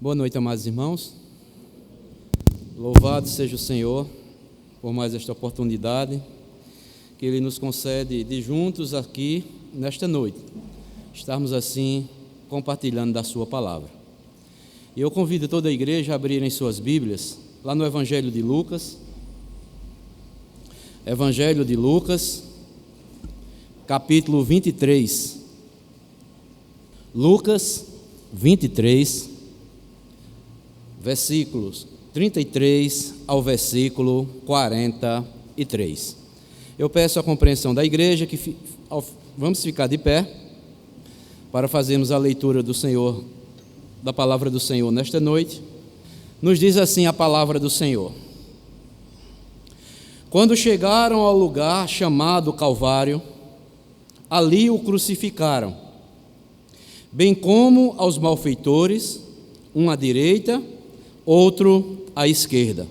Boa noite, amados irmãos. Louvado seja o Senhor por mais esta oportunidade que Ele nos concede de juntos aqui nesta noite, estarmos assim compartilhando da Sua palavra. E eu convido toda a igreja a abrirem suas Bíblias lá no Evangelho de Lucas. Evangelho de Lucas, capítulo 23. Lucas 23, versículos 33 ao versículo 43. Eu peço a compreensão da igreja que vamos ficar de pé para fazermos a leitura do Senhor, da palavra do Senhor nesta noite. Nos diz assim a palavra do Senhor: Quando chegaram ao lugar chamado Calvário, ali o crucificaram, bem como aos malfeitores, um à direita, outro à esquerda.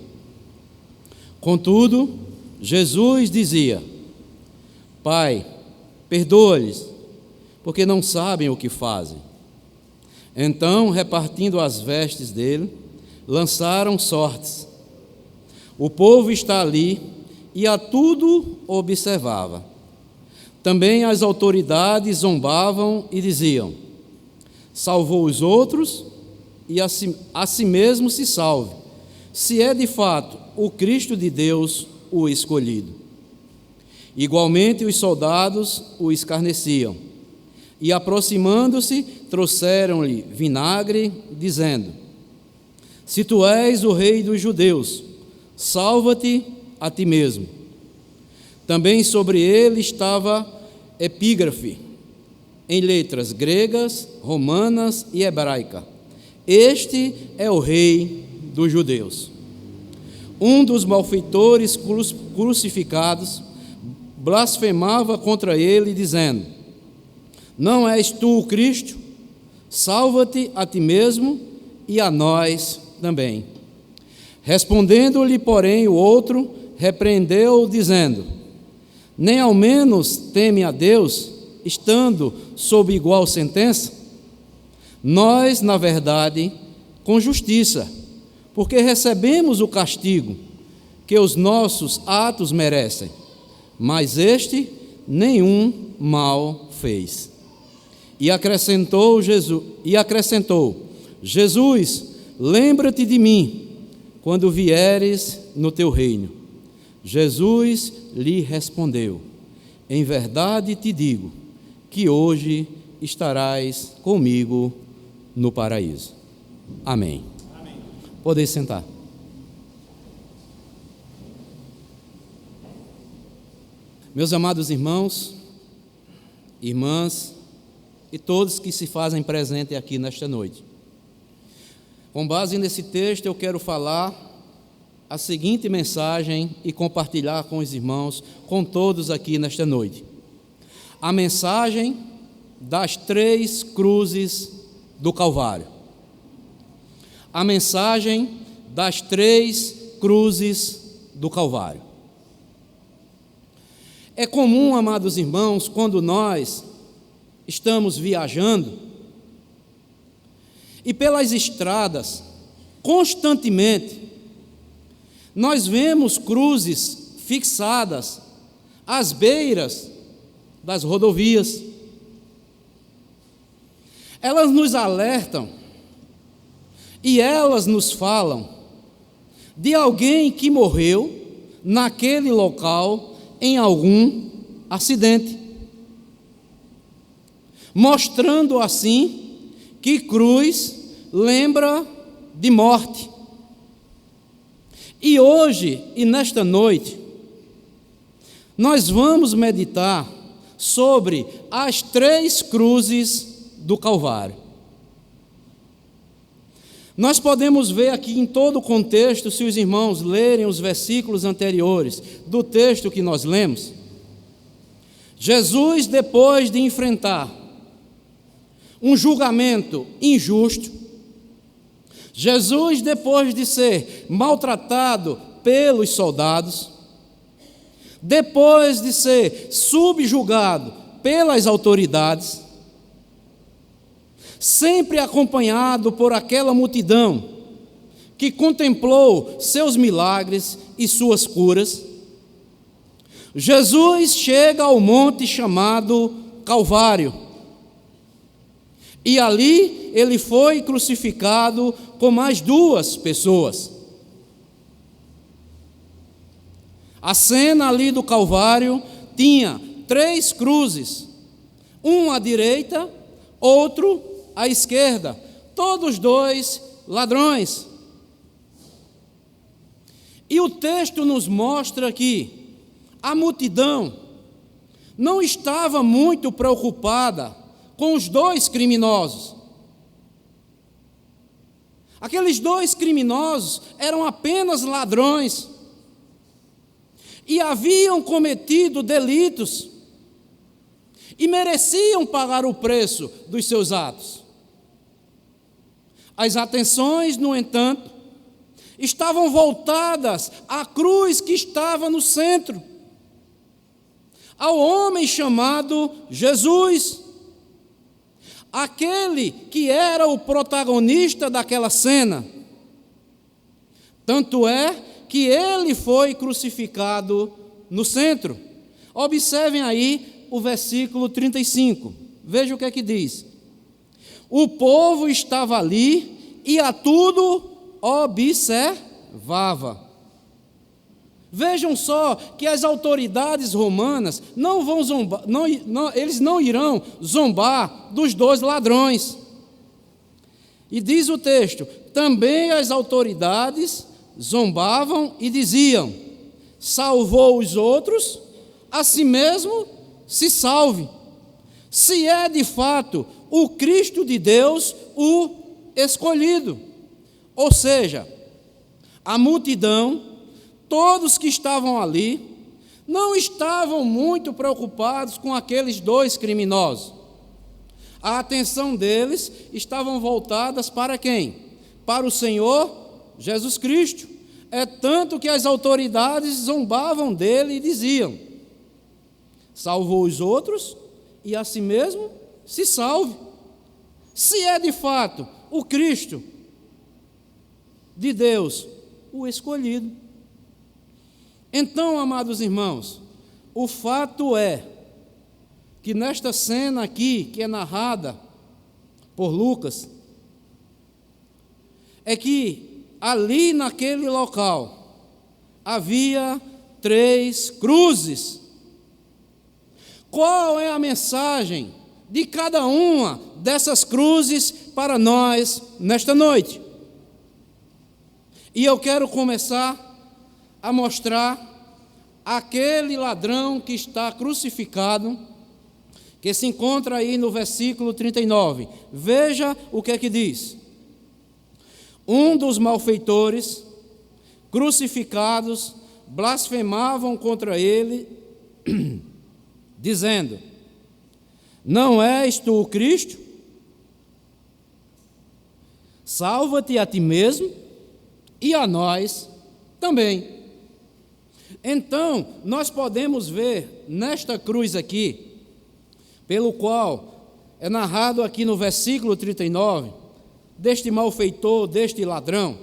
Contudo, Jesus dizia: Pai, perdoa-lhes, porque não sabem o que fazem. Então, repartindo as vestes dele, lançaram sortes. O povo está ali e a tudo observava. Também as autoridades zombavam e diziam: salvou os outros e a si mesmo se salve, se é de fato o Cristo de Deus, o escolhido. Igualmente os soldados o escarneciam e, aproximando-se, trouxeram-lhe vinagre, dizendo: se tu és o rei dos judeus, salva-te a ti mesmo. Também sobre ele estava epígrafe em letras gregas, romanas e hebraica: este é o rei dos judeus. Um dos malfeitores crucificados blasfemava contra ele, dizendo: não és tu o Cristo? Salva-te a ti mesmo e a nós também. Respondendo-lhe, porém, o outro repreendeu, dizendo: nem ao menos teme a Deus, estando sob igual sentença? Nós, na verdade, com justiça, porque recebemos o castigo que os nossos atos merecem, mas este nenhum mal fez. E acrescentou: Jesus, lembra-te de mim quando vieres no teu reino. Jesus lhe respondeu: em verdade te digo que hoje estarás comigo no paraíso. Amém. Amém. Podeis sentar. Meus amados irmãos, irmãs e todos que se fazem presente aqui nesta noite, com base nesse texto eu quero falar a seguinte mensagem e compartilhar com os irmãos, com todos aqui nesta noite: a mensagem das 3 cruzes do Calvário. A mensagem das 3 cruzes do Calvário. É comum, amados irmãos, quando nós estamos viajando e pelas estradas, constantemente, nós vemos cruzes fixadas às beiras das rodovias. Elas nos alertam e elas nos falam de alguém que morreu naquele local em algum acidente, mostrando assim que cruz lembra de morte. E hoje e nesta noite, nós vamos meditar sobre as 3 cruzes do Calvário. Nós podemos ver aqui em todo o contexto, se os irmãos lerem os versículos anteriores do texto que nós lemos, Jesus, depois de enfrentar um julgamento injusto, Jesus, depois de ser maltratado pelos soldados, depois de ser subjugado pelas autoridades, sempre acompanhado por aquela multidão que contemplou seus milagres e suas curas, Jesus chega ao monte chamado Calvário. E ali ele foi crucificado com mais 2 pessoas. A cena ali do Calvário tinha 3 cruzes, um à direita, outro à esquerda, todos 2 ladrões. E o texto nos mostra que a multidão não estava muito preocupada com os 2 criminosos. Aqueles 2 criminosos eram apenas ladrões e haviam cometido delitos e mereciam pagar o preço dos seus atos. As atenções, no entanto, estavam voltadas à cruz que estava no centro, ao homem chamado Jesus, aquele que era o protagonista daquela cena. Tanto é que ele foi crucificado no centro. Observem aí o versículo 35. Veja o que é que diz. O povo estava ali e a tudo observava. Vejam só que as autoridades romanas não vão zombar, eles não irão zombar dos 2 ladrões. E diz o texto: também as autoridades zombavam e diziam: salvou os outros, a si mesmo se salve, se é de fato o Cristo de Deus, o escolhido. Ou seja, a multidão, todos que estavam ali, não estavam muito preocupados com aqueles 2 criminosos. A atenção deles estavam voltadas para quem? Para o Senhor Jesus Cristo. É tanto que as autoridades zombavam dele e diziam: salvou os outros e a si mesmo se salve, se é de fato o Cristo de Deus, o escolhido. Então, amados irmãos, o fato é que nesta cena aqui, que é narrada por Lucas, é que ali naquele local havia 3 cruzes. Qual é a mensagem de cada uma dessas cruzes para nós nesta noite? E eu quero começar a mostrar aquele ladrão que está crucificado, que se encontra aí no versículo 39. Veja o que é que diz. Um dos malfeitores crucificados blasfemavam contra ele, dizendo: não és tu o Cristo? Salva-te a ti mesmo e a nós também. Então, nós podemos ver nesta cruz aqui, pelo qual é narrado aqui no versículo 39, deste malfeitor, deste ladrão.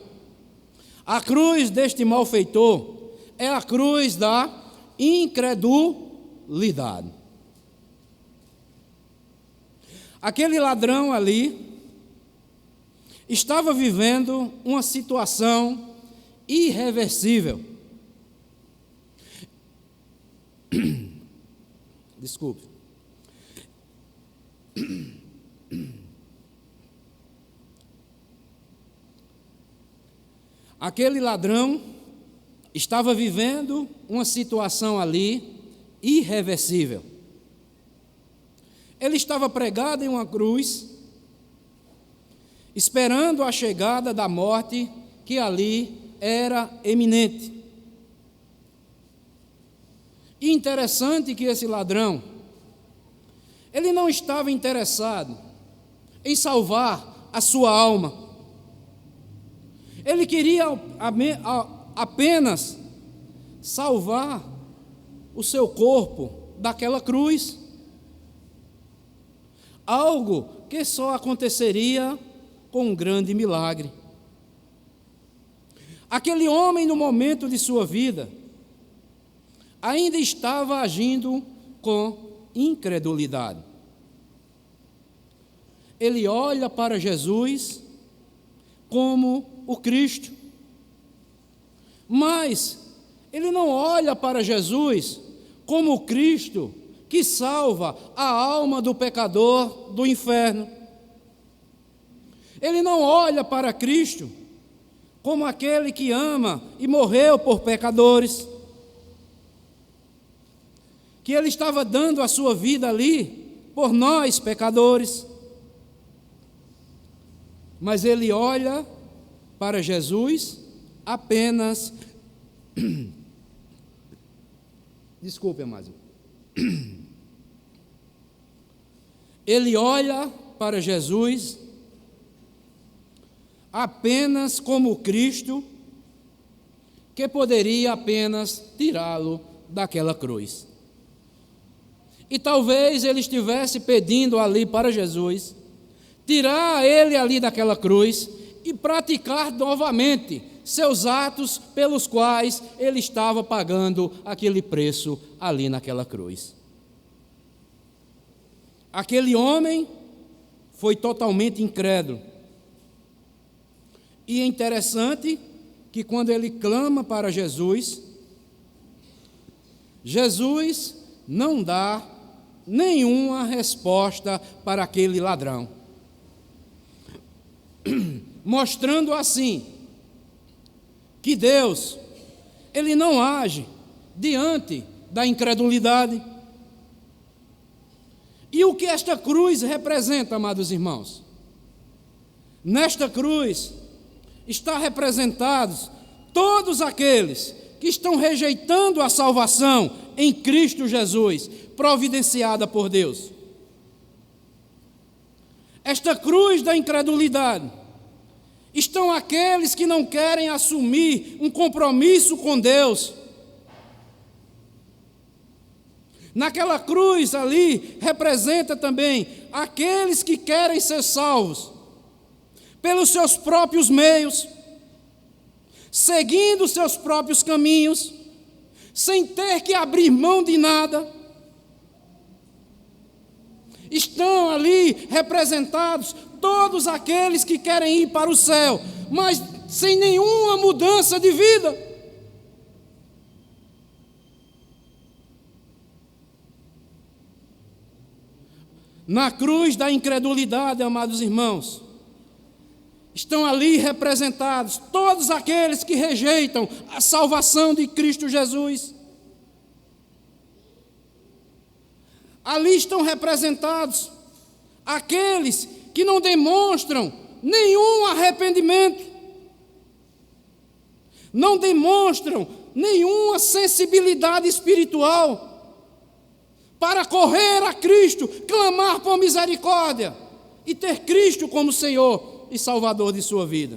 A cruz deste malfeitor é a cruz da incredulidade. Aquele ladrão ali estava vivendo uma situação irreversível. Desculpe. Aquele ladrão estava vivendo uma situação ali irreversível. Ele estava pregado em uma cruz, esperando a chegada da morte que ali era eminente. E interessante que esse ladrão, ele não estava interessado em salvar a sua alma. Ele queria apenas salvar o seu corpo daquela cruz. algo que só aconteceria com um grande milagre. Aquele homem, no momento de sua vida, ainda estava agindo com incredulidade. Ele olha para Jesus como o Cristo, mas ele não olha para Jesus como o Cristo que salva a alma do pecador do inferno. Ele não olha para Cristo como aquele que ama e morreu por pecadores, que ele estava dando a sua vida ali por nós, pecadores. Mas ele olha para Jesus apenas... Desculpe, amado. Ele olha para Jesus apenas como Cristo, que poderia apenas tirá-lo daquela cruz. E talvez ele estivesse pedindo ali para Jesus tirar ele ali daquela cruz e praticar novamente seus atos pelos quais ele estava pagando aquele preço ali naquela cruz. Aquele homem foi totalmente incrédulo. E é interessante que quando ele clama para Jesus, Jesus não dá nenhuma resposta para aquele ladrão, mostrando assim que Deus, ele não age diante da incredulidade. E o que esta cruz representa, amados irmãos? Nesta cruz está representados todos aqueles que estão rejeitando a salvação em Cristo Jesus, providenciada por Deus. Esta cruz da incredulidade estão aqueles que não querem assumir um compromisso com Deus. Naquela cruz ali representa também aqueles que querem ser salvos pelos seus próprios meios, seguindo seus próprios caminhos, sem ter que abrir mão de nada. Estão ali representados todos aqueles que querem ir para o céu, mas sem nenhuma mudança de vida. Na cruz da incredulidade, amados irmãos, estão ali representados todos aqueles que rejeitam a salvação de Cristo Jesus. Ali estão representados aqueles que não demonstram nenhum arrependimento, não demonstram nenhuma sensibilidade espiritual para correr a Cristo, clamar por misericórdia e ter Cristo como Senhor e Salvador de sua vida.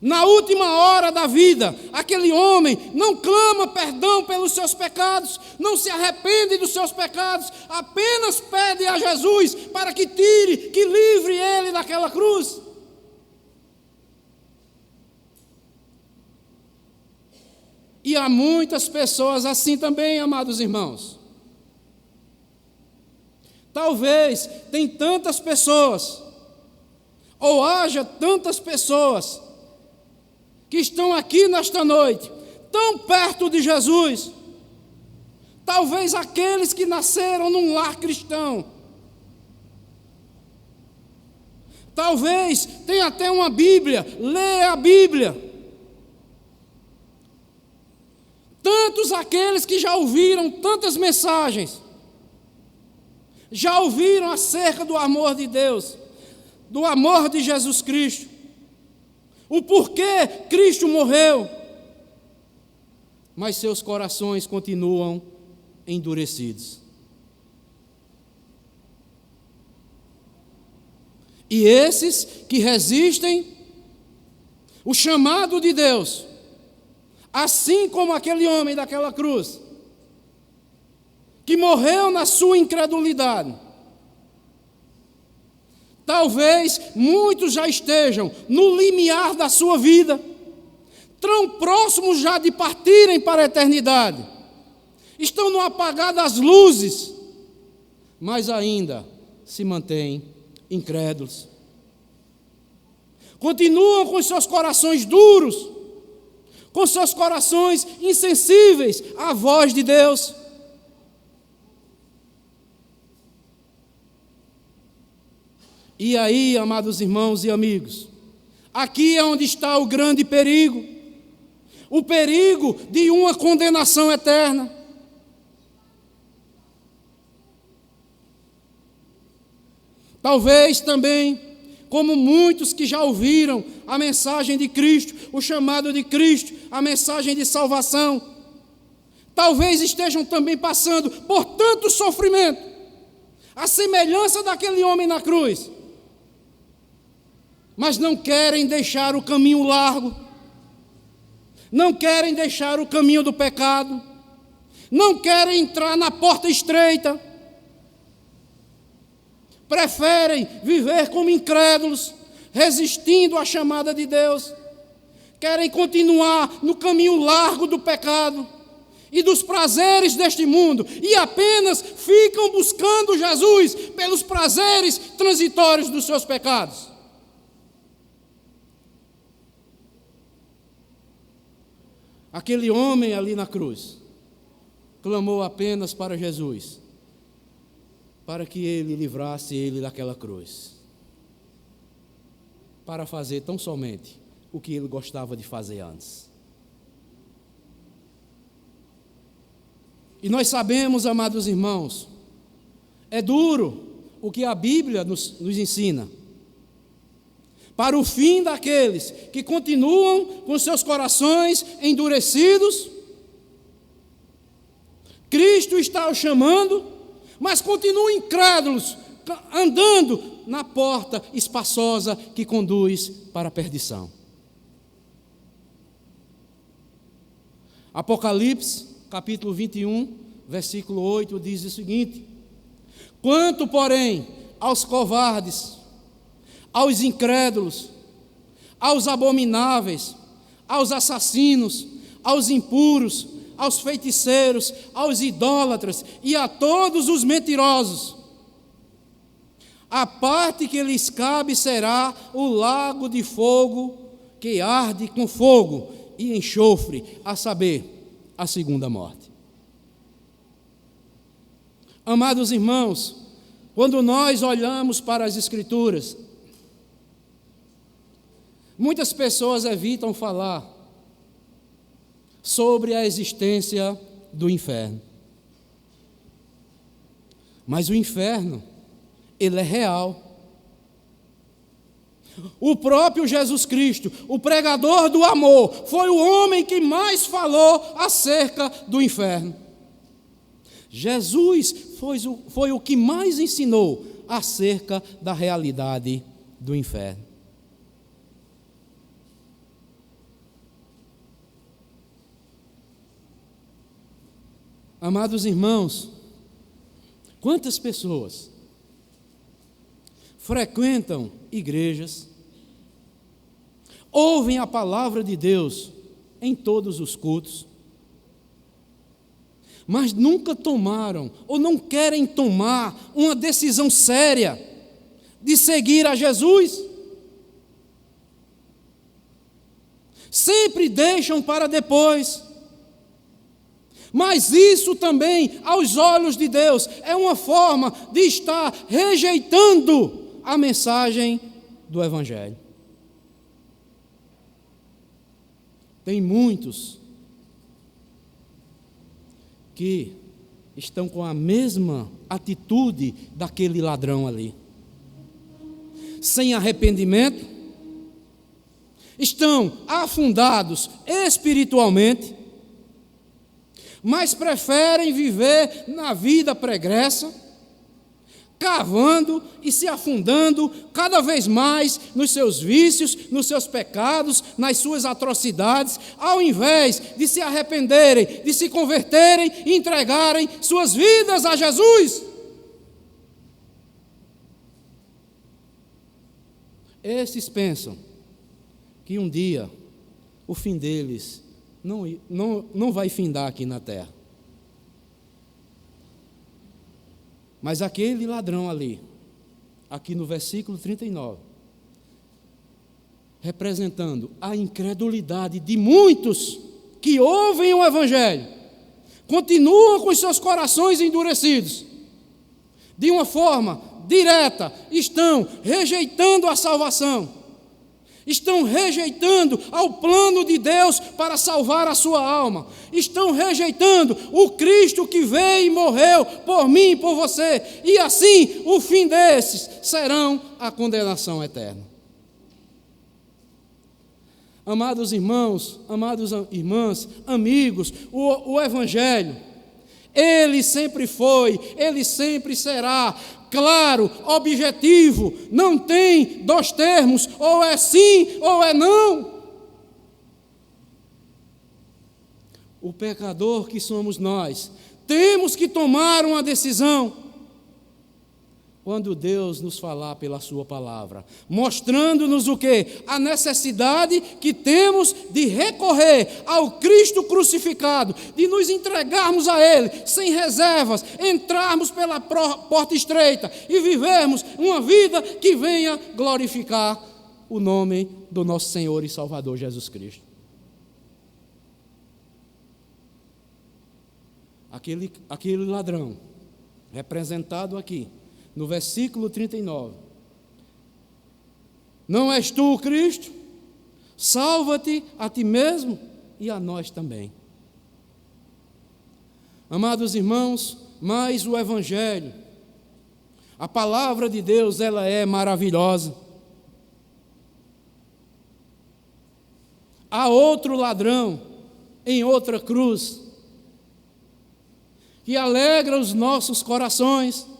Na última hora da vida, aquele homem não clama perdão pelos seus pecados, não se arrepende dos seus pecados, apenas pede a Jesus para que tire, que livre ele daquela cruz. E há muitas pessoas assim também, amados irmãos. Talvez tem tantas pessoas, ou haja tantas pessoas, que estão aqui nesta noite, tão perto de Jesus, talvez aqueles que nasceram num lar cristão, talvez tenha até uma Bíblia, lê a Bíblia, tantos aqueles que já ouviram tantas mensagens, já ouviram acerca do amor de Deus, do amor de Jesus Cristo, o porquê Cristo morreu, mas seus corações continuam endurecidos. E esses que resistem o chamado de Deus, assim como aquele homem daquela cruz, que morreu na sua incredulidade, Talvez muitos já estejam no limiar da sua vida, tão próximos já de partirem para a eternidade. Estão no apagar das luzes, mas ainda se mantêm incrédulos. Continuam com seus corações duros, com seus corações insensíveis à voz de Deus. E aí, amados irmãos e amigos, aqui é onde está o grande perigo, o perigo de uma condenação eterna. Talvez também, como muitos que já ouviram a mensagem de Cristo, o chamado de Cristo, a mensagem de salvação, talvez estejam também passando por tanto sofrimento, a semelhança daquele homem na cruz, mas não querem deixar o caminho largo, não querem deixar o caminho do pecado, não querem entrar na porta estreita, preferem viver como incrédulos, resistindo à chamada de Deus, querem continuar no caminho largo do pecado e dos prazeres deste mundo, e apenas ficam buscando Jesus pelos prazeres transitórios dos seus pecados. Aquele homem ali na cruz clamou apenas para Jesus, para que ele livrasse ele daquela cruz, para fazer tão somente o que ele gostava de fazer antes. E nós sabemos, amados irmãos, é duro o que a Bíblia nos ensina. Para o fim daqueles que continuam com seus corações endurecidos, Cristo está os chamando, mas continuam incrédulos, andando na porta espaçosa que conduz para a perdição. Apocalipse, capítulo 21, versículo 8, diz o seguinte: quanto, porém, aos covardes, aos incrédulos, aos abomináveis, aos assassinos, aos impuros, aos feiticeiros, aos idólatras e a todos os mentirosos, a parte que lhes cabe será o lago de fogo que arde com fogo e enxofre, a saber, a segunda morte. Amados irmãos, quando nós olhamos para as Escrituras, muitas pessoas evitam falar sobre a existência do inferno. Mas o inferno, ele é real. O próprio Jesus Cristo, o pregador do amor, foi o homem que mais falou acerca do inferno. Jesus foi o que mais ensinou acerca da realidade do inferno. Amados irmãos, quantas pessoas frequentam igrejas, ouvem a palavra de Deus em todos os cultos, mas nunca tomaram ou não querem tomar uma decisão séria de seguir a Jesus? Sempre deixam para depois. Mas isso também, aos olhos de Deus, é uma forma de estar rejeitando a mensagem do Evangelho. Tem muitos que estão com a mesma atitude daquele ladrão ali. Sem arrependimento, estão afundados espiritualmente, mas preferem viver na vida pregressa, cavando e se afundando cada vez mais nos seus vícios, nos seus pecados, nas suas atrocidades, ao invés de se arrependerem, de se converterem e entregarem suas vidas a Jesus. Esses pensam que um dia o fim deles não vai findar aqui na terra. Mas aquele ladrão ali, aqui no versículo 39, representando a incredulidade de muitos que ouvem o Evangelho, continuam com os seus corações endurecidos, de uma forma direta, estão rejeitando a salvação, estão rejeitando ao plano de Deus para salvar a sua alma, estão rejeitando o Cristo que veio e morreu por mim e por você, e assim o fim desses serão a condenação eterna. Amados irmãos, amadas irmãs, amigos, o Evangelho, ele sempre foi, ele sempre será claro, objetivo, não tem dois termos, ou é sim ou é não. O pecador que somos nós, temos que tomar uma decisão quando Deus nos falar pela sua palavra, mostrando-nos o quê? A necessidade que temos de recorrer ao Cristo crucificado, de nos entregarmos a Ele, sem reservas, entrarmos pela porta estreita e vivermos uma vida que venha glorificar o nome do nosso Senhor e Salvador Jesus Cristo. Aquele ladrão, representado aqui, no versículo 39. Não és tu o Cristo? Salva-te a ti mesmo e a nós também. Amados irmãos, mas o Evangelho, a palavra de Deus, ela é maravilhosa. Há outro ladrão em outra cruz que alegra os nossos corações,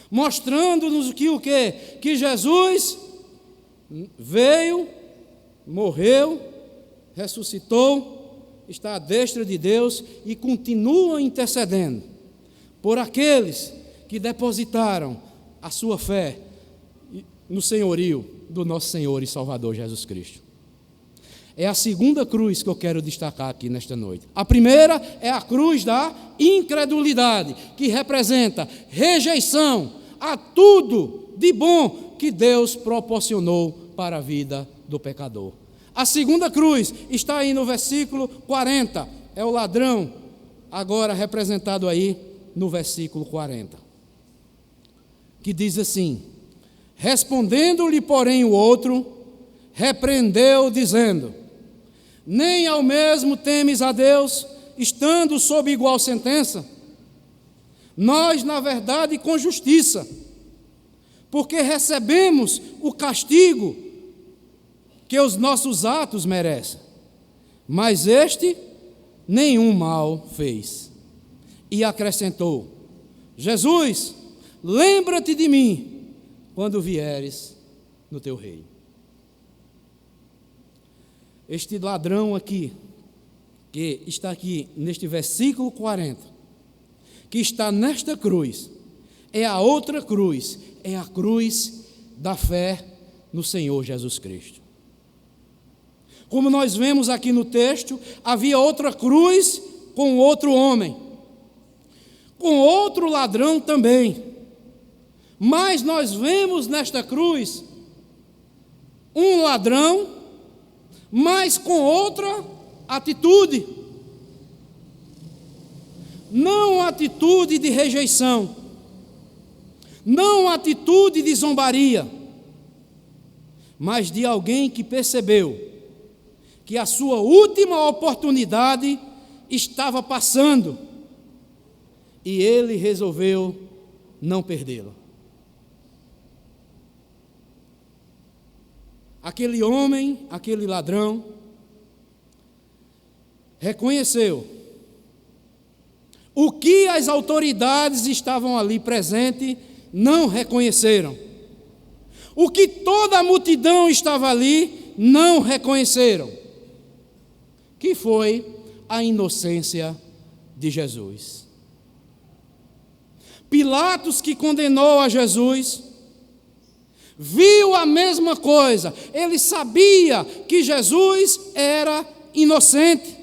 mostrando-nos o quê? Que Jesus veio, morreu, ressuscitou, está à destra de Deus e continua intercedendo por aqueles que depositaram a sua fé no senhorio do nosso Senhor e Salvador Jesus Cristo. É a segunda cruz que eu quero destacar aqui nesta noite. A primeira é a cruz da incredulidade, que representa rejeição a tudo de bom que Deus proporcionou para a vida do pecador. A segunda cruz está aí no versículo 40, é o ladrão, agora representado aí no versículo 40, que diz assim: respondendo-lhe, porém, o outro, repreendeu, dizendo: nem ao mesmo temes a Deus, estando sob igual sentença? Nós, na verdade, com justiça, porque recebemos o castigo que os nossos atos merecem, mas este nenhum mal fez. E acrescentou: Jesus, lembra-te de mim quando vieres no teu reino. Este ladrão aqui, que está aqui neste versículo 40, que está nesta cruz, é a outra cruz, é a cruz da fé no Senhor Jesus Cristo. Como nós vemos aqui no texto, havia outra cruz com outro homem, com outro ladrão também, mas nós vemos nesta cruz um ladrão, mas com outra atitude. Não atitude de rejeição, não atitude de zombaria, mas de alguém que percebeu que a sua última oportunidade estava passando e ele resolveu não perdê-la. Aquele homem, aquele ladrão, reconheceu o que as autoridades estavam ali presentes não reconheceram, o que toda a multidão estava ali não reconheceram, que foi a inocência de Jesus. Pilatos, que condenou a Jesus, viu a mesma coisa. Ele sabia que Jesus era inocente.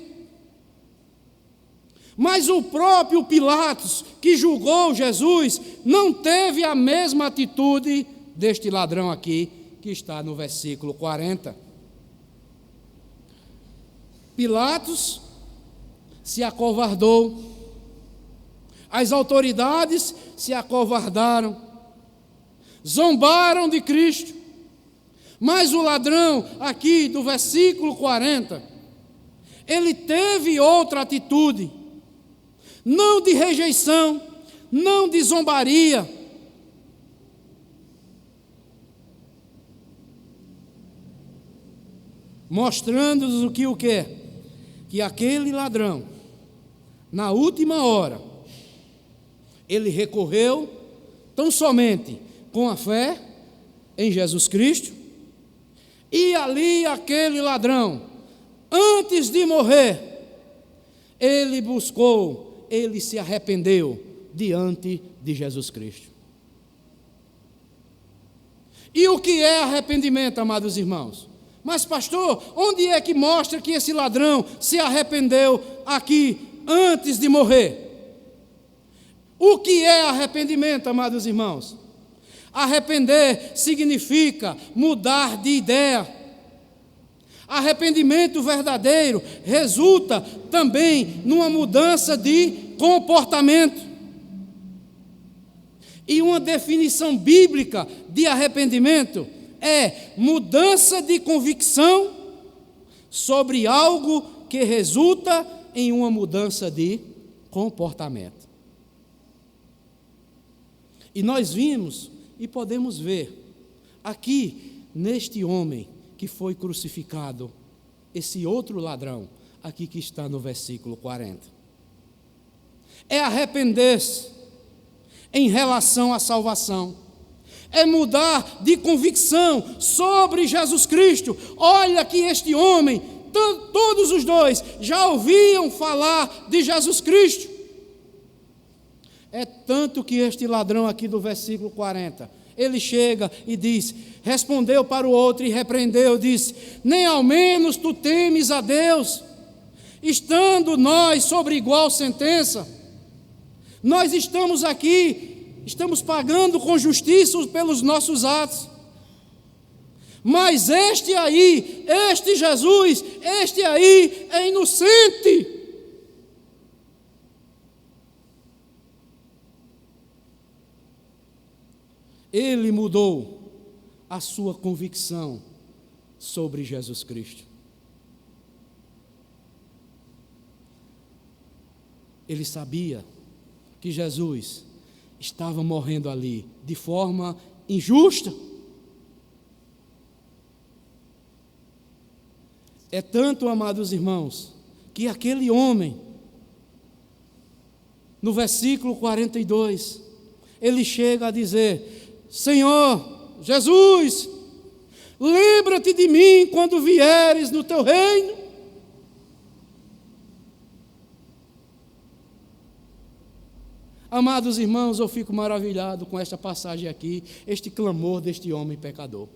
Mas o próprio Pilatos, que julgou Jesus, não teve a mesma atitude deste ladrão aqui, que está no versículo 40. Pilatos se acovardou, as autoridades se acovardaram, zombaram de Cristo, mas o ladrão aqui do versículo 40, ele teve outra atitude, não de rejeição, não de zombaria, mostrando-nos o quê? Que aquele ladrão, na última hora, ele recorreu tão somente com a fé em Jesus Cristo, e ali aquele ladrão, antes de morrer, ele se arrependeu diante de Jesus Cristo. E o que é arrependimento, amados irmãos? Mas pastor, onde é que mostra que esse ladrão se arrependeu aqui antes de morrer? O que é arrependimento, amados irmãos? Arrepender significa mudar de ideia. Arrependimento verdadeiro resulta também numa mudança de comportamento. E uma definição bíblica de arrependimento é mudança de convicção sobre algo que resulta em uma mudança de comportamento. E nós vimos e podemos ver aqui neste homem que foi crucificado, esse outro ladrão, aqui que está no versículo 40. É arrepender-se em relação à salvação. É mudar de convicção sobre Jesus Cristo. Olha que este homem, todos os dois, já ouviam falar de Jesus Cristo. É tanto que este ladrão aqui do versículo 40, ele chega e diz, respondeu para o outro e repreendeu, disse, nem ao menos tu temes a Deus, estando nós sobre igual sentença. Nós estamos aqui, estamos pagando com justiça pelos nossos atos. Mas este aí, este Jesus, este aí é inocente. Ele mudou a sua convicção sobre Jesus Cristo. Ele sabia que Jesus estava morrendo ali de forma injusta. É tanto, amados irmãos, que aquele homem, no versículo 42, ele chega a dizer, Senhor, Jesus, lembra-te de mim quando vieres no teu reino. Amados irmãos, eu fico maravilhado com esta passagem aqui, este clamor deste homem pecador.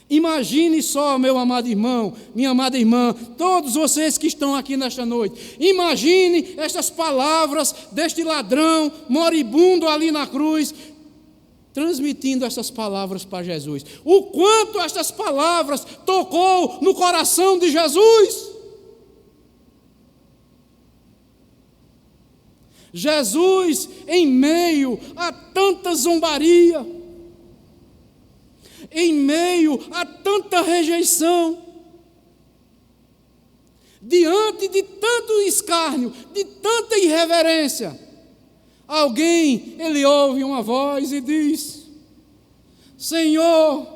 Imagine só, meu amado irmão, minha amada irmã, todos vocês que estão aqui nesta noite, imagine estas palavras deste ladrão moribundo ali na cruz, transmitindo estas palavras para Jesus. O quanto estas palavras tocou no coração de Jesus. Jesus, em meio a tanta zombaria, em meio a tanta rejeição, diante de tanto escárnio, de tanta irreverência, ele ouve uma voz e diz, Senhor,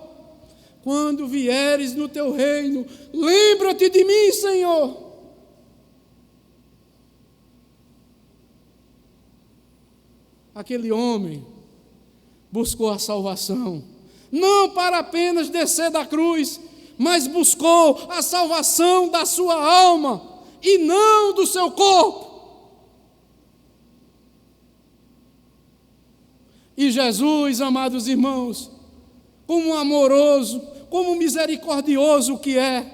quando vieres no teu reino, lembra-te de mim, Senhor. Aquele homem buscou a salvação, não para apenas descer da cruz, mas buscou a salvação da sua alma e não do seu corpo. E Jesus, amados irmãos, como amoroso, como misericordioso que é,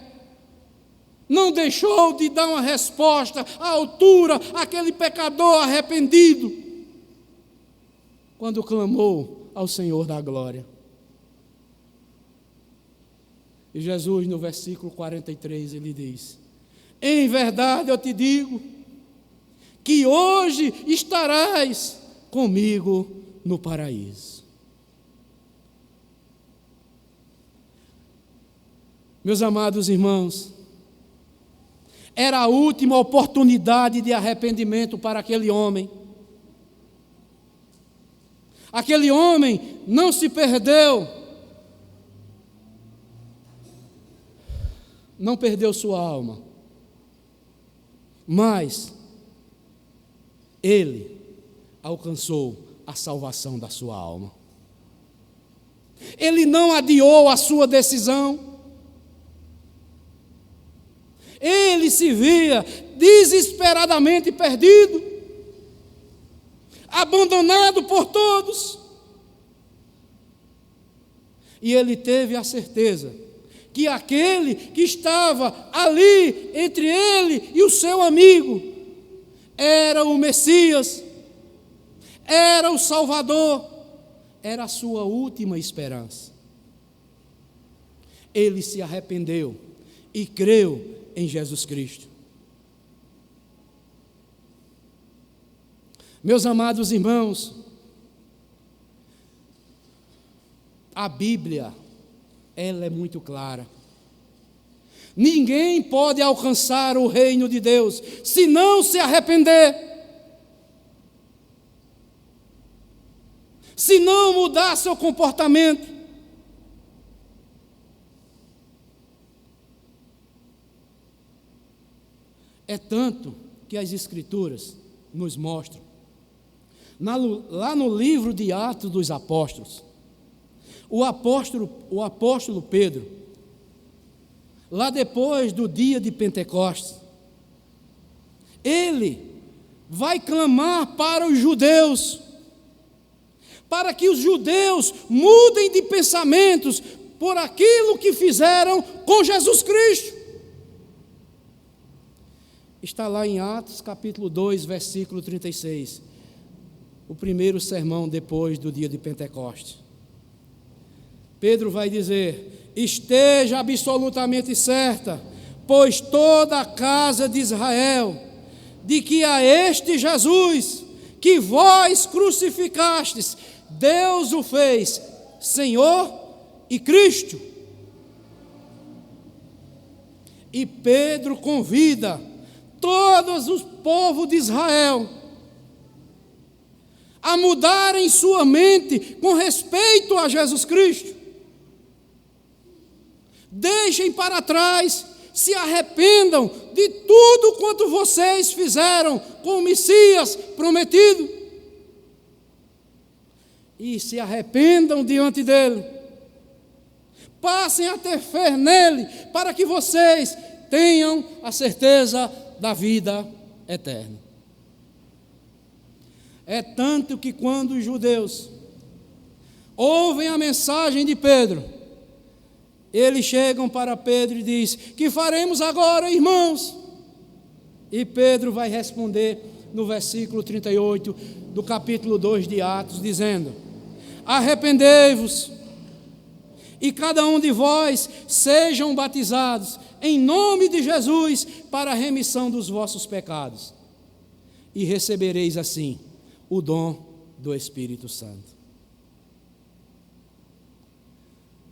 não deixou de dar uma resposta à altura àquele pecador arrependido, quando clamou ao Senhor da glória. E Jesus, no versículo 43, ele diz: em verdade eu te digo, que hoje estarás comigo no paraíso. Meus amados irmãos, era a última oportunidade de arrependimento para aquele homem. Aquele homem não se perdeu, não perdeu sua alma, mas ele alcançou a salvação da sua alma. Ele não adiou a sua decisão. Ele se via desesperadamente perdido, abandonado por todos. E ele teve a certeza que aquele que estava ali entre ele e o seu amigo era o Messias, era o Salvador, era a sua última esperança. Ele se arrependeu e creu em Jesus Cristo. Meus amados irmãos, a Bíblia, ela é muito clara. Ninguém pode alcançar o reino de Deus se não se arrepender, se não mudar seu comportamento. É tanto que as Escrituras nos mostram, lá no livro de Atos dos Apóstolos, o apóstolo Pedro, lá depois do dia de Pentecostes, ele vai clamar para os judeus, para que os judeus mudem de pensamentos por aquilo que fizeram com Jesus Cristo. Está lá em Atos capítulo 2, versículo 36, o primeiro sermão depois do dia de Pentecostes. Pedro vai dizer: esteja absolutamente certa, pois toda a casa de Israel, de que a este Jesus, que vós crucificastes, Deus o fez Senhor e Cristo. E Pedro convida todos os povos de Israel a mudarem sua mente com respeito a Jesus Cristo. Deixem para trás, se arrependam de tudo quanto vocês fizeram com o Messias prometido. E se arrependam diante dele. Passem a ter fé nele, para que vocês tenham a certeza da vida eterna. É tanto que quando os judeus ouvem a mensagem de Pedro, eles chegam para Pedro e dizem: que faremos agora, irmãos? E Pedro vai responder no versículo 38 do capítulo 2 de Atos, dizendo: arrependei-vos, e cada um de vós sejam batizados em nome de Jesus para a remissão dos vossos pecados, e recebereis assim o dom do Espírito Santo.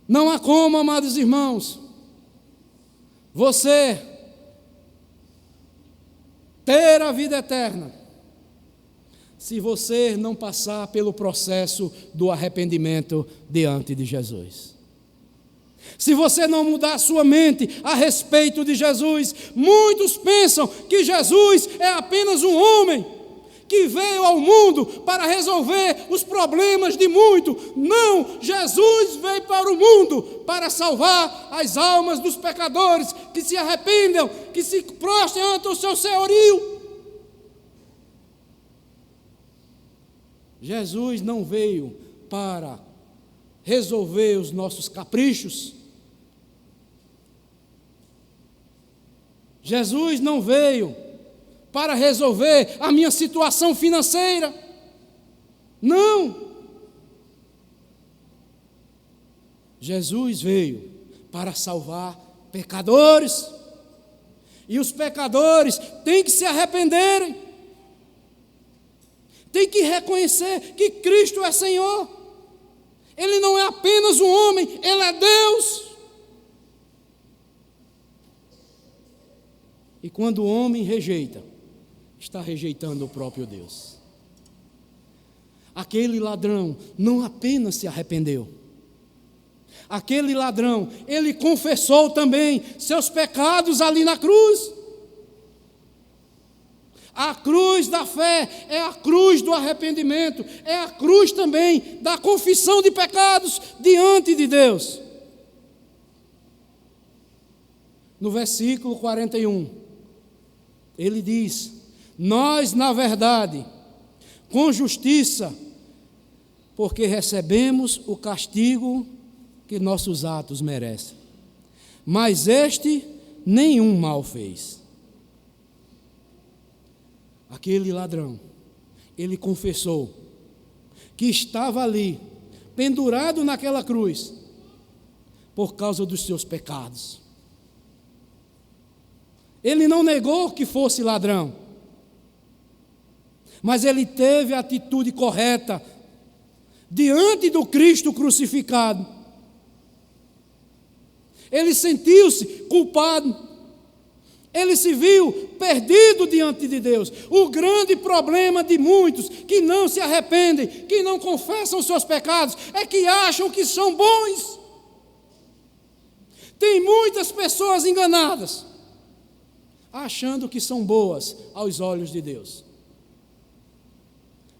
Não há como, amados irmãos, você ter a vida eterna se você não passar pelo processo do arrependimento diante de Jesus. Se você não mudar sua mente a respeito de Jesus, muitos pensam que Jesus é apenas um homem que veio ao mundo para resolver os problemas de muitos. Não, Jesus veio para o mundo para salvar as almas dos pecadores que se arrependam, que se prostrem ante o seu senhorio. Jesus não veio para resolver os nossos caprichos. Jesus não veio para resolver a minha situação financeira. Não. Jesus veio para salvar pecadores. E os pecadores têm que se arrependerem. Têm que reconhecer que Cristo é Senhor. Ele não é apenas um homem, Ele é Deus. E quando o homem rejeita, está rejeitando o próprio Deus. Aquele ladrão não apenas se arrependeu. Aquele ladrão, ele confessou também seus pecados ali na cruz. A cruz da fé é a cruz do arrependimento, é a cruz também da confissão de pecados diante de Deus. No versículo 41, ele diz: nós, na verdade, com justiça, porque recebemos o castigo que nossos atos merecem. Mas este nenhum mal fez. Aquele ladrão, ele confessou que estava ali, pendurado naquela cruz, por causa dos seus pecados. Ele não negou que fosse ladrão, mas ele teve a atitude correta diante do Cristo crucificado. Ele sentiu-se culpado, ele se viu perdido diante de Deus. O grande problema de muitos que não se arrependem, que não confessam os seus pecados, é que acham que são bons. Tem muitas pessoas enganadas, achando que são boas aos olhos de Deus.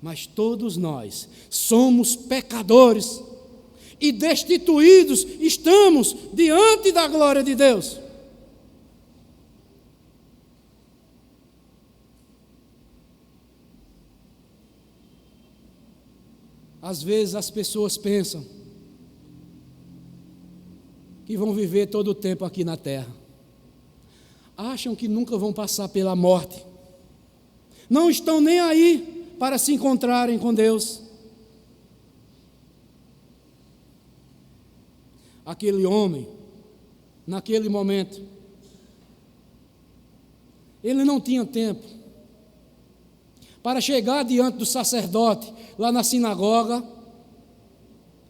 Mas todos nós somos pecadores e destituídos estamos diante da glória de Deus. Às vezes as pessoas pensam que vão viver todo o tempo aqui na terra. Acham que nunca vão passar pela morte. Não estão nem aí para se encontrarem com Deus. Aquele homem, naquele momento, ele não tinha tempo para chegar diante do sacerdote, lá na sinagoga,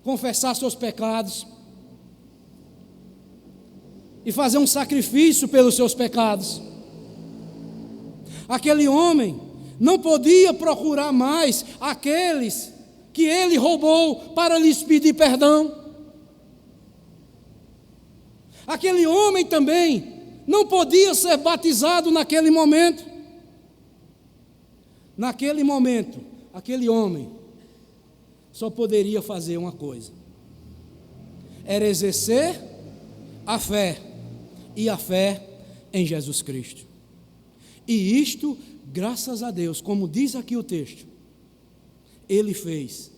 confessar seus pecados e fazer um sacrifício pelos seus pecados. Aquele homem não podia procurar mais aqueles que ele roubou para lhes pedir perdão. Aquele homem também não podia ser batizado naquele momento. Naquele momento, aquele homem só poderia fazer uma coisa: era exercer a fé, e a fé em Jesus Cristo. E isto, graças a Deus, como diz aqui o texto, ele fez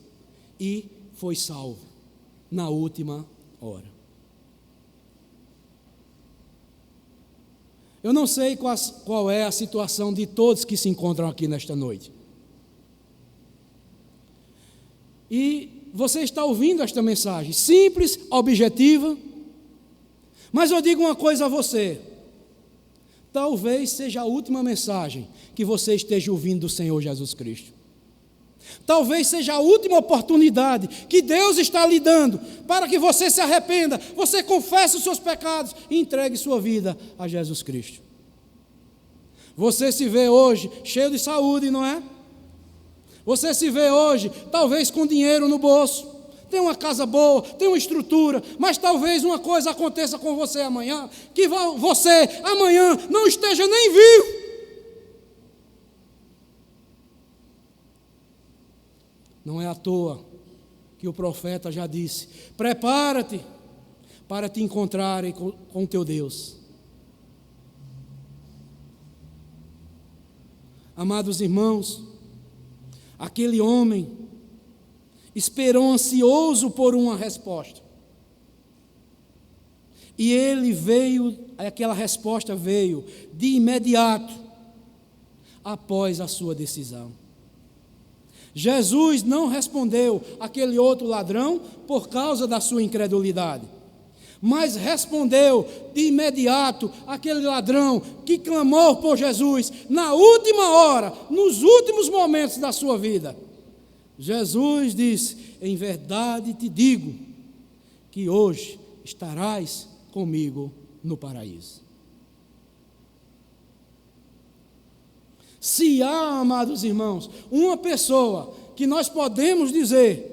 e foi salvo na última hora. Eu não sei qual é a situação de todos que se encontram aqui nesta noite. E você está ouvindo esta mensagem, simples, objetiva, mas eu digo uma coisa a você: talvez seja a última mensagem que você esteja ouvindo do Senhor Jesus Cristo. Talvez seja a última oportunidade que Deus está lhe dando para que você se arrependa, você confesse os seus pecados e entregue sua vida a Jesus Cristo. Você se vê hoje cheio de saúde, não é? Você se vê hoje talvez com dinheiro no bolso, tem uma casa boa, tem uma estrutura, mas talvez uma coisa aconteça com você amanhã, que você amanhã não esteja nem vivo. Não é à toa que o profeta já disse: prepara-te para te encontrarem com teu Deus. Amados irmãos, aquele homem, esperou ansioso por uma resposta. E aquela resposta veio de imediato após a sua decisão. Jesus não respondeu aquele outro ladrão por causa da sua incredulidade, mas respondeu de imediato aquele ladrão que clamou por Jesus na última hora, nos últimos momentos da sua vida. Jesus disse: em verdade te digo que hoje estarás comigo no paraíso. Se há, amados irmãos, uma pessoa que nós podemos dizer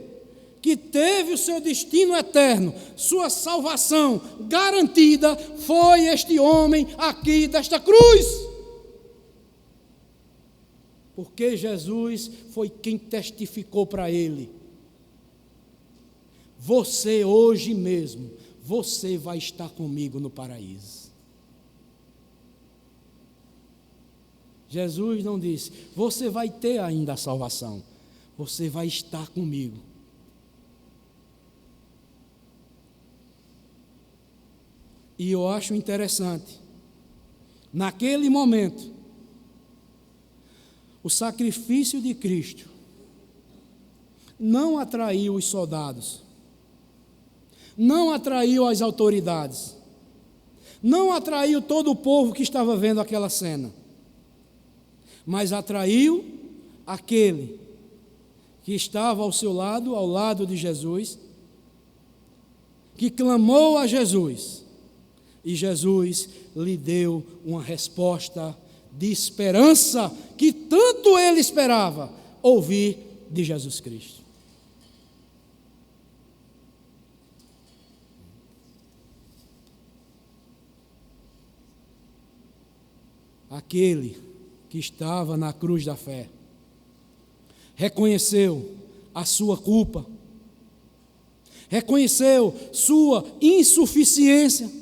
que teve o seu destino eterno, sua salvação garantida, foi este homem aqui desta cruz. Porque Jesus foi quem testificou para ele: você hoje mesmo, você vai estar comigo no paraíso. Jesus não disse: você vai ter ainda a salvação, você vai estar comigo. E eu acho interessante, naquele momento, o sacrifício de Cristo não atraiu os soldados, não atraiu as autoridades, não atraiu todo o povo que estava vendo aquela cena, mas atraiu aquele que estava ao seu lado, ao lado de Jesus, que clamou a Jesus, e Jesus lhe deu uma resposta de esperança que tanto ele esperava ouvir de Jesus Cristo. Aquele que estava na cruz da fé reconheceu a sua culpa, reconheceu sua insuficiência.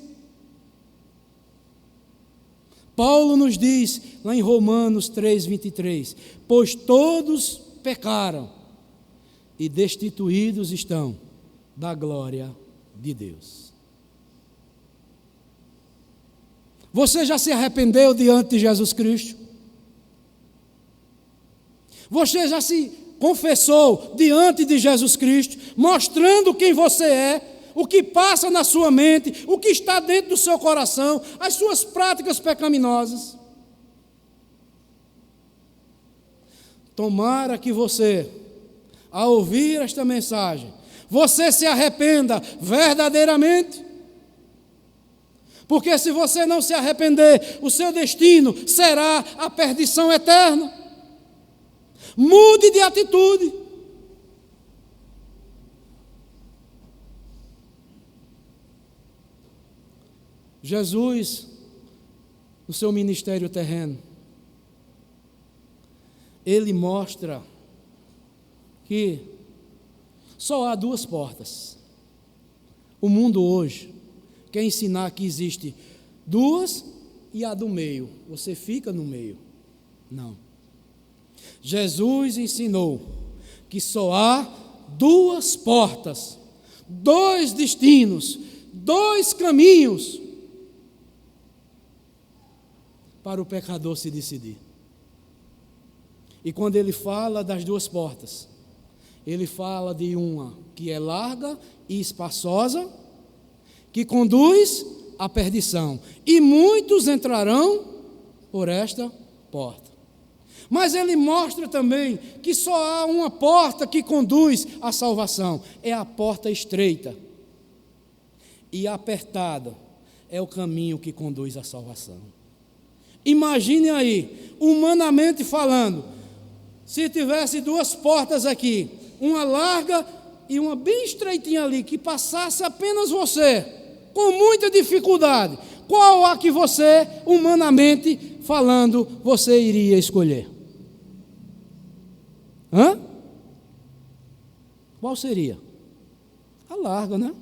Paulo nos diz lá em Romanos 3:23, pois todos pecaram e destituídos estão da glória de Deus. Você já se arrependeu diante de Jesus Cristo? Você já se confessou diante de Jesus Cristo, mostrando quem você é, o que passa na sua mente, o que está dentro do seu coração, as suas práticas pecaminosas? Tomara que você, ao ouvir esta mensagem, você se arrependa verdadeiramente. Porque se você não se arrepender, o seu destino será a perdição eterna. Mude de atitude. Jesus, no seu ministério terreno, ele mostra que só há duas portas. O mundo hoje quer ensinar que existe duas e a do meio. Você fica no meio. Não. Jesus ensinou que só há duas portas, dois destinos, dois caminhos para o pecador se decidir. E quando ele fala das duas portas, ele fala de uma que é larga e espaçosa, que conduz à perdição, e muitos entrarão por esta porta. Mas ele mostra também que só há uma porta que conduz à salvação, é a porta estreita, e apertada é o caminho que conduz à salvação. Imagine aí, humanamente falando, se tivesse duas portas aqui, uma larga e uma bem estreitinha ali, que passasse apenas você, com muita dificuldade, qual a que você, humanamente falando, você iria escolher? Qual seria? A larga, né?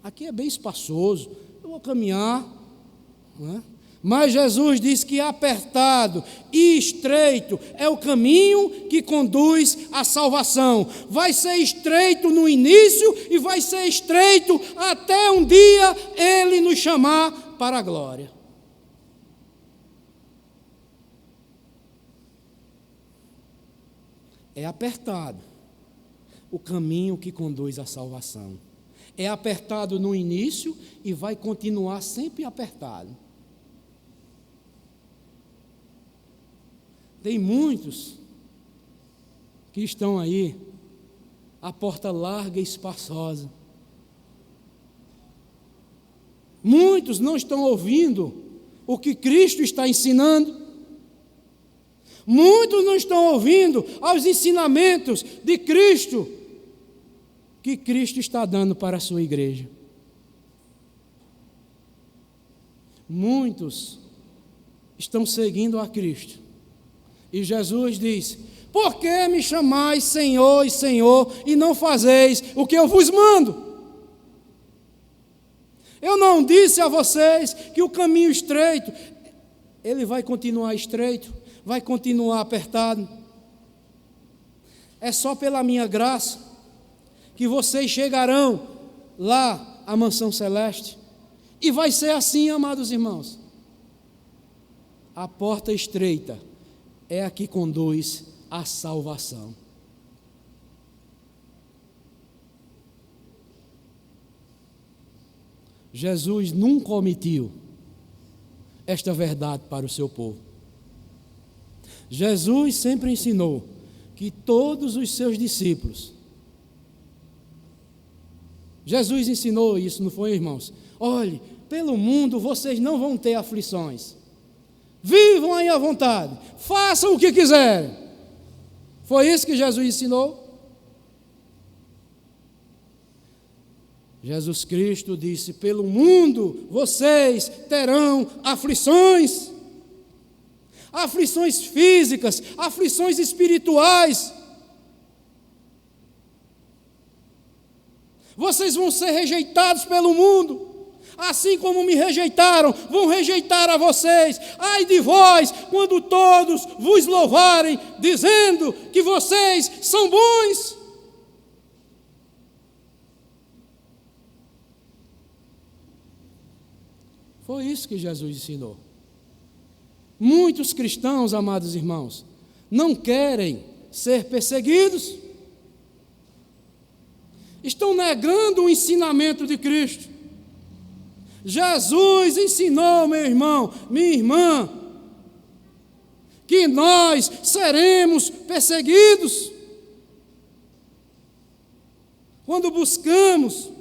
Aqui é bem espaçoso, eu vou caminhar, né? Mas Jesus diz que apertado e estreito é o caminho que conduz à salvação. Vai ser estreito no início e vai ser estreito até um dia Ele nos chamar para a glória. É apertado o caminho que conduz à salvação. É apertado no início e vai continuar sempre apertado. Tem muitos que estão aí, a porta larga e espaçosa. Muitos não estão ouvindo o que Cristo está ensinando. Muitos não estão ouvindo aos ensinamentos de Cristo, que Cristo está dando para a sua igreja. Muitos estão seguindo a Cristo. E Jesus diz: por que me chamais Senhor e Senhor e não fazeis o que eu vos mando? Eu não disse a vocês que o caminho estreito, ele vai continuar estreito, vai continuar apertado. É só pela minha graça que vocês chegarão lá à mansão celeste. E vai ser assim, amados irmãos. A porta estreita é a que conduz à salvação. Jesus nunca omitiu esta verdade para o seu povo. Jesus sempre ensinou que todos os seus discípulos, Jesus ensinou isso, não foi, irmãos? Olhe, pelo mundo vocês não vão ter aflições. Vivam aí à vontade, façam o que quiserem. Foi isso que Jesus ensinou? Jesus Cristo disse: pelo mundo vocês terão aflições. Aflições físicas, aflições espirituais. Vocês vão ser rejeitados pelo mundo. Assim como me rejeitaram, vão rejeitar a vocês. Ai de vós, quando todos vos louvarem, dizendo que vocês são bons. Foi isso que Jesus ensinou. Muitos cristãos, amados irmãos, não querem ser perseguidos. Estão negando o ensinamento de Cristo. Jesus ensinou, meu irmão, minha irmã, que nós seremos perseguidos quando buscamos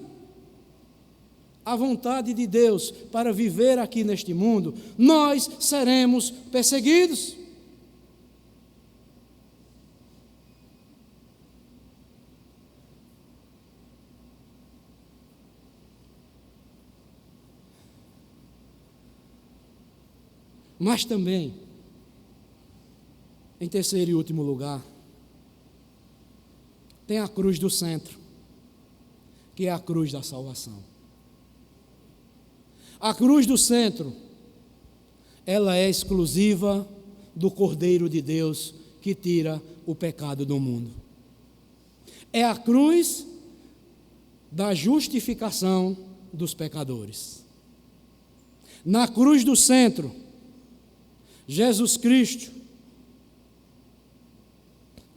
a vontade de Deus para viver aqui neste mundo. Nós seremos perseguidos. Mas também, em terceiro e último lugar, tem a cruz do centro, que é a cruz da salvação. A cruz do centro, ela é exclusiva do Cordeiro de Deus que tira o pecado do mundo. É a cruz da justificação dos pecadores. Na cruz do centro, Jesus Cristo,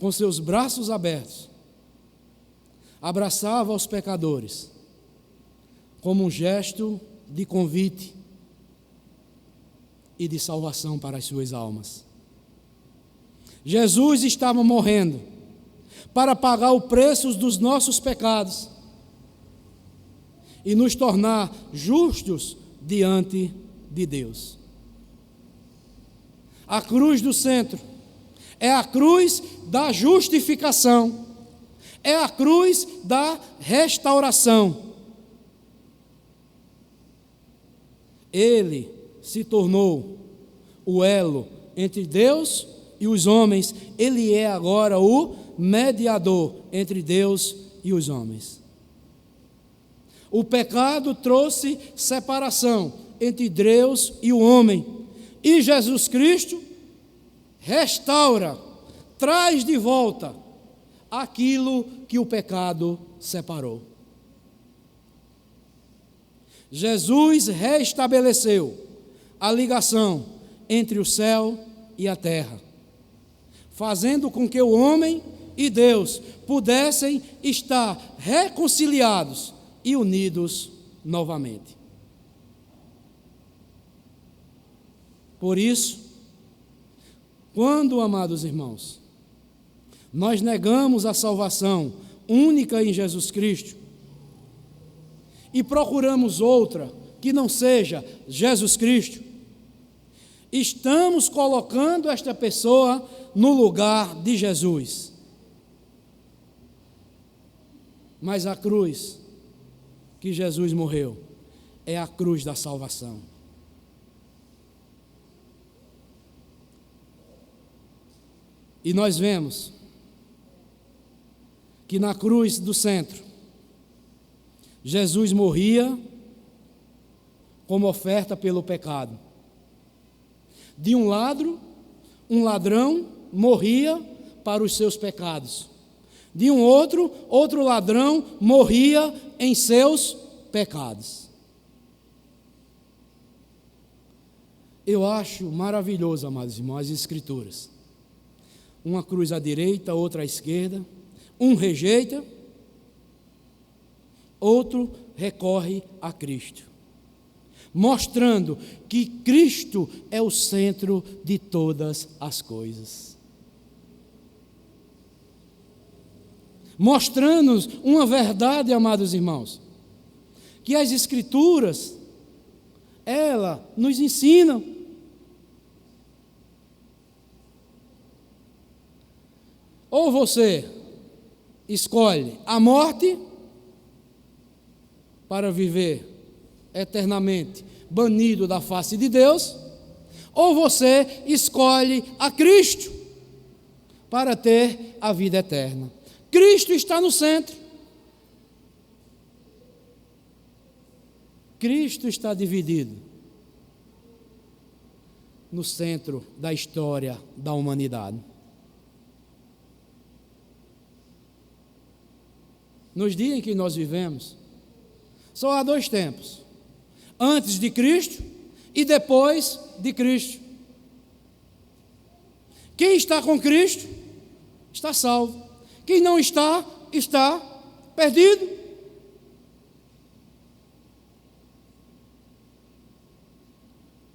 com seus braços abertos, abraçava os pecadores como um gesto de convite e de salvação para as suas almas. Jesus estava morrendo para pagar o preço dos nossos pecados e nos tornar justos diante de Deus. A cruz do centro é a cruz da justificação, é a cruz da restauração. Ele se tornou o elo entre Deus e os homens. Ele é agora o mediador entre Deus e os homens. O pecado trouxe separação entre Deus e o homem. E Jesus Cristo restaura, traz de volta aquilo que o pecado separou. Jesus restabeleceu a ligação entre o céu e a terra, fazendo com que o homem e Deus pudessem estar reconciliados e unidos novamente. Por isso, quando, amados irmãos, nós negamos a salvação única em Jesus Cristo e procuramos outra que não seja Jesus Cristo, estamos colocando esta pessoa no lugar de Jesus. Mas a cruz que Jesus morreu é a cruz da salvação. E nós vemos que na cruz do centro, Jesus morria como oferta pelo pecado. De um lado, um ladrão morria para os seus pecados. De um outro ladrão morria em seus pecados. Eu acho maravilhoso, amados irmãos, as Escrituras. Uma cruz à direita, outra à esquerda. Um rejeita, outro recorre a Cristo, mostrando que Cristo é o centro de todas as coisas. Mostrando-nos uma verdade, amados irmãos, que as Escrituras, elas nos ensinam. Ou você escolhe a morte para viver eternamente banido da face de Deus, ou você escolhe a Cristo para ter a vida eterna. Cristo está no centro. Cristo está dividido no centro da história da humanidade. Nos dias em que nós vivemos, só há dois tempos: antes de Cristo e depois de Cristo. Quem está com Cristo está salvo. Quem não está, está perdido.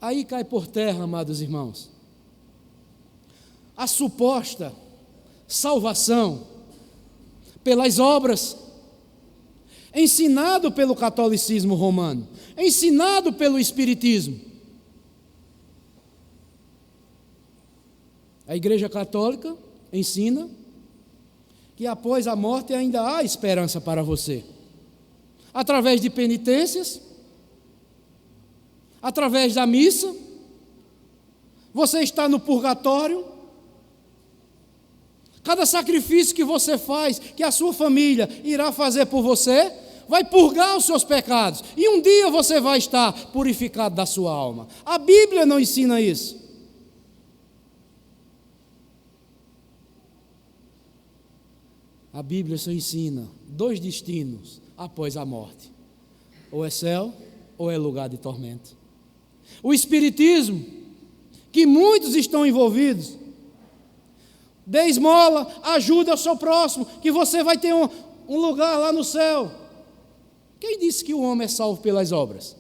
Aí cai por terra, amados irmãos, a suposta salvação pelas obras, ensinado pelo catolicismo romano, ensinado pelo espiritismo. A Igreja Católica ensina que após a morte ainda há esperança para você, através de penitências, através da missa. Você está no purgatório. Cada sacrifício que você faz, que a sua família irá fazer por você, vai purgar os seus pecados, e um dia você vai estar purificado da sua alma. A Bíblia não ensina isso. A Bíblia só ensina dois destinos após a morte: ou é céu, ou é lugar de tormento. O espiritismo, que muitos estão envolvidos, dê esmola, ajuda ao seu próximo, que você vai ter um lugar lá no céu. Quem disse que o homem é salvo pelas obras?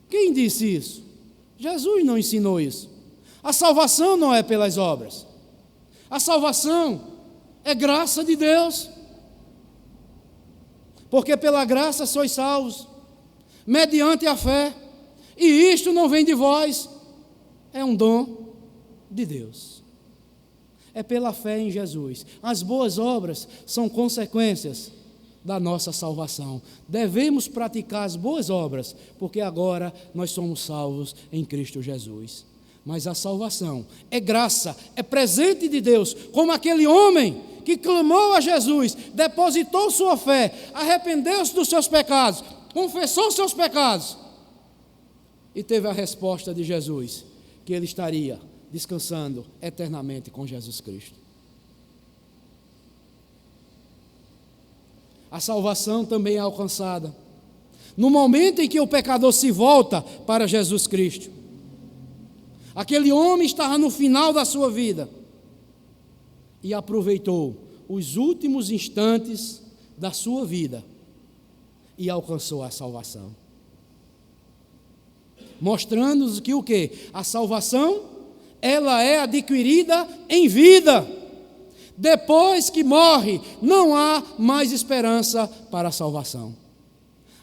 Quem disse isso? Jesus não ensinou isso. A salvação não é pelas obras. A salvação é graça de Deus. Porque pela graça sois salvos, mediante a fé. E isto não vem de vós, é um dom de Deus. É pela fé em Jesus. As boas obras são consequências da nossa salvação. Devemos praticar as boas obras, porque agora nós somos salvos em Cristo Jesus. Mas a salvação é graça, é presente de Deus, como aquele homem que clamou a Jesus, depositou sua fé, arrependeu-se dos seus pecados, confessou seus pecados E teve a resposta de Jesus, que ele estaria descansando eternamente com Jesus Cristo. A salvação também é alcançada no momento em que o pecador se volta para Jesus Cristo. Aquele homem estava no final da sua vida e aproveitou os últimos instantes da sua vida e alcançou a salvação. Mostrando-nos que o quê? A salvação, ela é adquirida em vida. Depois que morre, não há mais esperança para a salvação.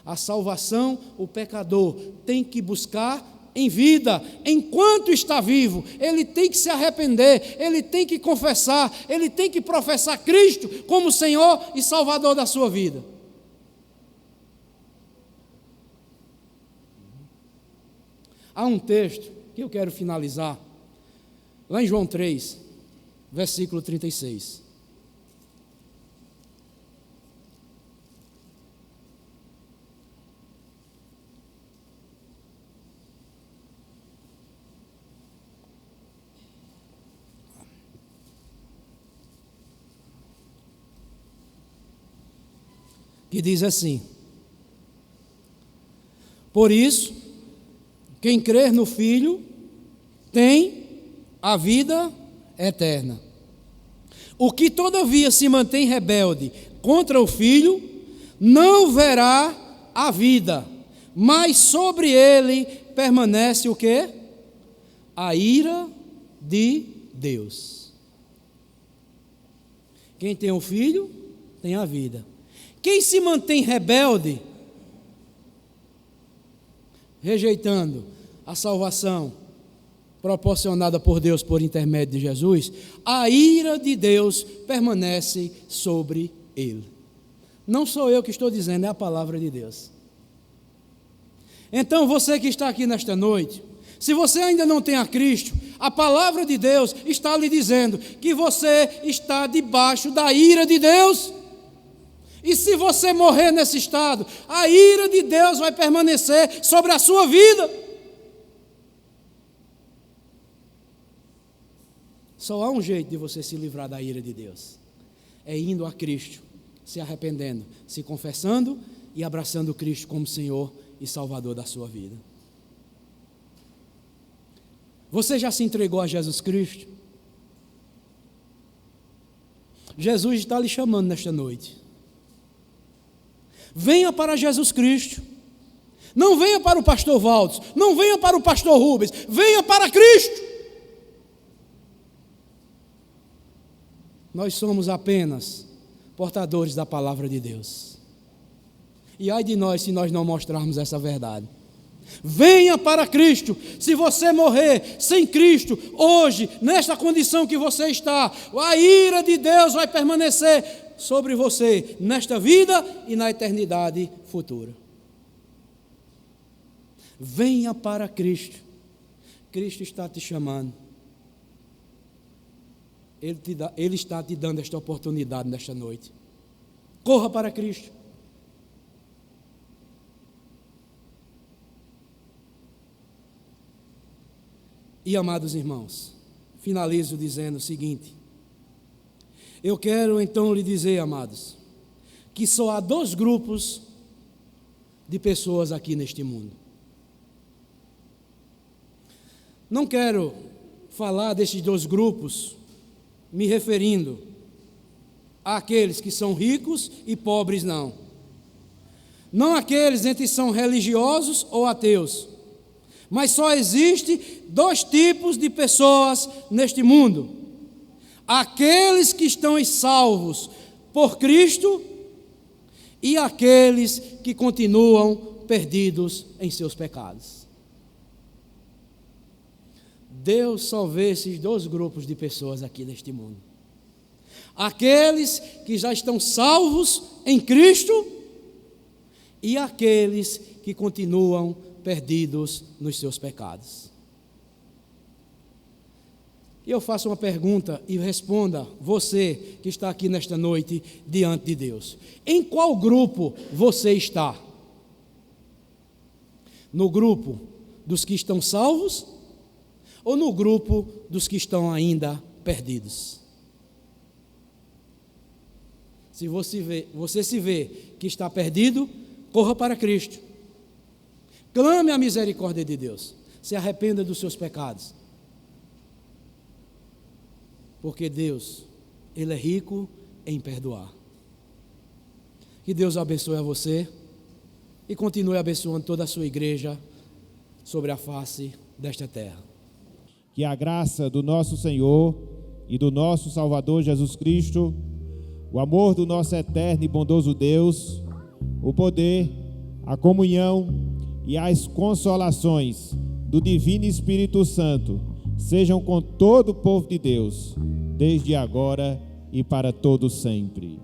A salvação, o pecador tem que buscar em vida, enquanto está vivo. Ele tem que se arrepender, ele tem que confessar, ele tem que professar Cristo como Senhor e Salvador da sua vida. Há um texto que eu quero finalizar, lá em João 3, versículo 36. Que diz assim: por isso, quem crer no Filho tem a vida eterna. O que todavia se mantém rebelde contra o Filho, não verá a vida, mas sobre ele permanece o quê? A ira de Deus. Quem tem o Filho, tem a vida. Quem se mantém rebelde, rejeitando a salvação proporcionada por Deus por intermédio de Jesus, a ira de Deus permanece sobre ele. Não sou eu que estou dizendo, é a palavra de Deus. Então, você que está aqui nesta noite, se você ainda não tem a Cristo, a palavra de Deus está lhe dizendo que você está debaixo da ira de Deus. E se você morrer nesse estado, a ira de Deus vai permanecer sobre a sua vida. Só há um jeito de você se livrar da ira de Deus. É indo a Cristo, se arrependendo, se confessando e abraçando Cristo como Senhor e Salvador da sua vida. Você já se entregou a Jesus Cristo? Jesus está lhe chamando nesta noite. Venha para Jesus Cristo. Não venha para o pastor Valdos, não venha para o pastor Rubens, venha para Cristo. Nós somos apenas portadores da palavra de Deus. E ai de nós se nós não mostrarmos essa verdade. Venha para Cristo. Se você morrer sem Cristo, hoje, nesta condição que você está, a ira de Deus vai permanecer sobre você, nesta vida e na eternidade futura. Venha para Cristo. Cristo está te chamando. Ele está te dando esta oportunidade nesta noite. Corra para Cristo. E, amados irmãos, finalizo dizendo o seguinte: eu quero então lhe dizer, amados, que só há dois grupos de pessoas aqui neste mundo. Não quero falar desses dois grupos me referindo àqueles que são ricos e pobres, não. Não aqueles entre que são religiosos ou ateus. Mas só existe dois tipos de pessoas neste mundo: aqueles que estão salvos por Cristo e aqueles que continuam perdidos em seus pecados. Deus só vê esses dois grupos de pessoas aqui neste mundo: aqueles que já estão salvos em Cristo e aqueles que continuam perdidos nos seus pecados. E eu faço uma pergunta e responda, você que está aqui nesta noite diante de Deus: em qual grupo você está? No grupo dos que estão salvos ou no grupo dos que estão ainda perdidos? Se você se vê que está perdido, corra para Cristo. Clame a misericórdia de Deus. Se arrependa dos seus pecados. Porque Deus, Ele é rico em perdoar. Que Deus abençoe a você e continue abençoando toda a sua igreja sobre a face desta terra. Que a graça do nosso Senhor e do nosso Salvador Jesus Cristo, o amor do nosso eterno e bondoso Deus, o poder, a comunhão e as consolações do Divino Espírito Santo sejam com todo o povo de Deus, desde agora e para todo sempre.